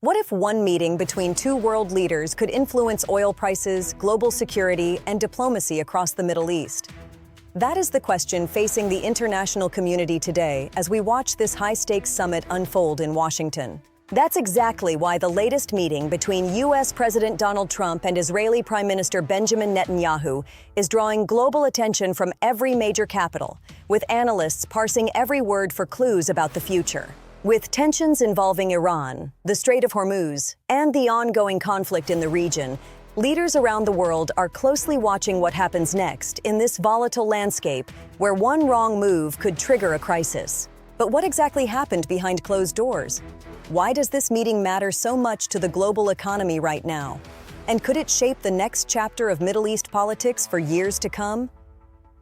What if one meeting between two world leaders could influence oil prices, global security, and diplomacy across the Middle East? That is the question facing the international community today as we watch this high-stakes summit unfold in Washington. That's exactly why the latest meeting between U.S. President Donald Trump and Israeli Prime Minister Benjamin Netanyahu is drawing global attention from every major capital, with analysts parsing every word for clues about the future. With tensions involving Iran, the Strait of Hormuz, and the ongoing conflict in the region, leaders around the world are closely watching what happens next in this volatile landscape where one wrong move could trigger a crisis. But what exactly happened behind closed doors? Why does this meeting matter so much to the global economy right now? And could it shape the next chapter of Middle East politics for years to come?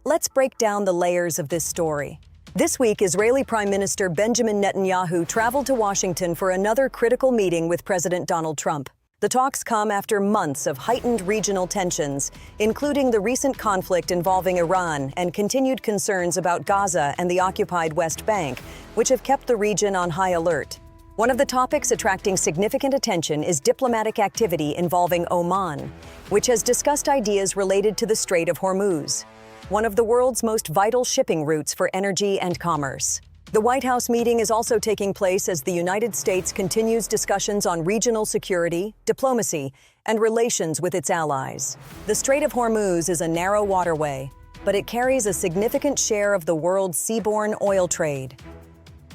Let's break down the layers of this story. This week, Israeli Prime Minister Benjamin Netanyahu traveled to Washington for another critical meeting with President Donald Trump. The talks come after months of heightened regional tensions, including the recent conflict involving Iran and continued concerns about Gaza and the occupied West Bank, which have kept the region on high alert. One of the topics attracting significant attention is diplomatic activity involving Oman, which has discussed ideas related to the Strait of Hormuz, one of the world's most vital shipping routes for energy and commerce. The White House meeting is also taking place as the United States continues discussions on regional security, diplomacy, and relations with its allies. The Strait of Hormuz is a narrow waterway, but it carries a significant share of the world's seaborne oil trade.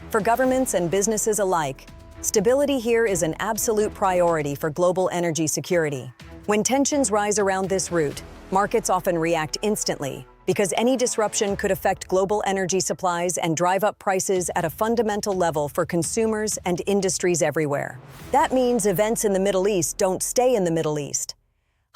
For governments and businesses alike, stability here is an absolute priority for global energy security. When tensions rise around this route, markets often react instantly, because any disruption could affect global energy supplies and drive up prices at a fundamental level for consumers and industries everywhere. That means events in the Middle East don't stay in the Middle East.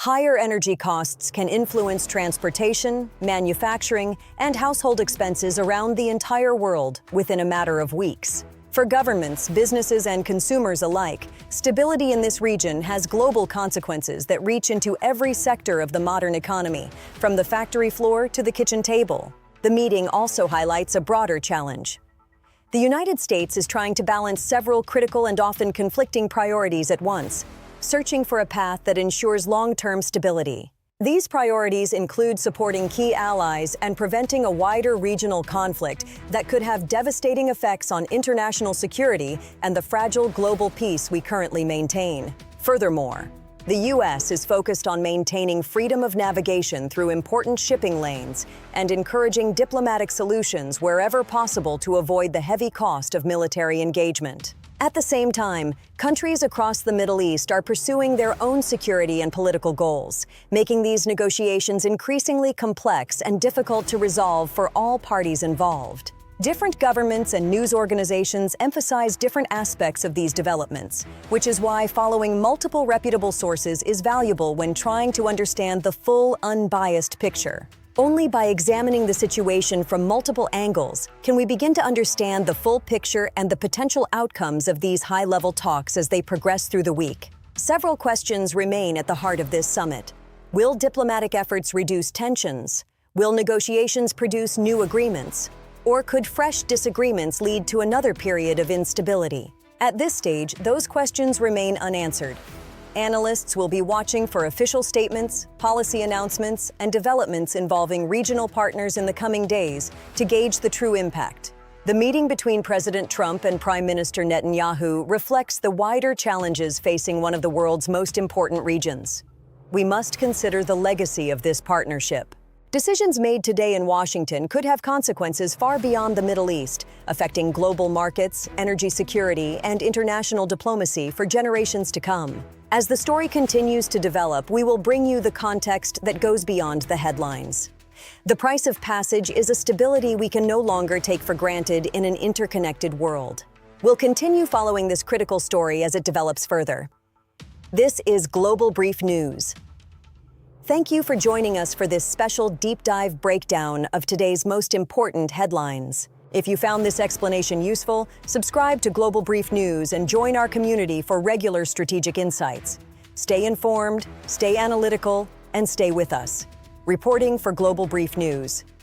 Higher energy costs can influence transportation, manufacturing, and household expenses around the entire world within a matter of weeks. For governments, businesses, and consumers alike, stability in this region has global consequences that reach into every sector of the modern economy, from the factory floor to the kitchen table. The meeting also highlights a broader challenge. The United States is trying to balance several critical and often conflicting priorities at once, searching for a path that ensures long-term stability. These priorities include supporting key allies and preventing a wider regional conflict that could have devastating effects on international security and the fragile global peace we currently maintain. Furthermore, the U.S. is focused on maintaining freedom of navigation through important shipping lanes and encouraging diplomatic solutions wherever possible to avoid the heavy cost of military engagement. At the same time, countries across the Middle East are pursuing their own security and political goals, making these negotiations increasingly complex and difficult to resolve for all parties involved. Different governments and news organizations emphasize different aspects of these developments, which is why following multiple reputable sources is valuable when trying to understand the full, unbiased picture. Only by examining the situation from multiple angles can we begin to understand the full picture and the potential outcomes of these high-level talks as they progress through the week. Several questions remain at the heart of this summit. Will diplomatic efforts reduce tensions? Will negotiations produce new agreements? Or could fresh disagreements lead to another period of instability? At this stage, those questions remain unanswered. Analysts will be watching for official statements, policy announcements, and developments involving regional partners in the coming days to gauge the true impact. The meeting between President Trump and Prime Minister Netanyahu reflects the wider challenges facing one of the world's most important regions. We must consider the legacy of this partnership. Decisions made today in Washington could have consequences far beyond the Middle East, affecting global markets, energy security, and international diplomacy for generations to come. As the story continues to develop, we will bring you the context that goes beyond the headlines. The price of passage is a stability we can no longer take for granted in an interconnected world. We'll continue following this critical story as it develops further. This is Global Brief News. Thank you for joining us for this special deep dive breakdown of today's most important headlines. If you found this explanation useful, subscribe to Global Brief News and join our community for regular strategic insights. Stay informed, stay analytical, and stay with us. Reporting for Global Brief News,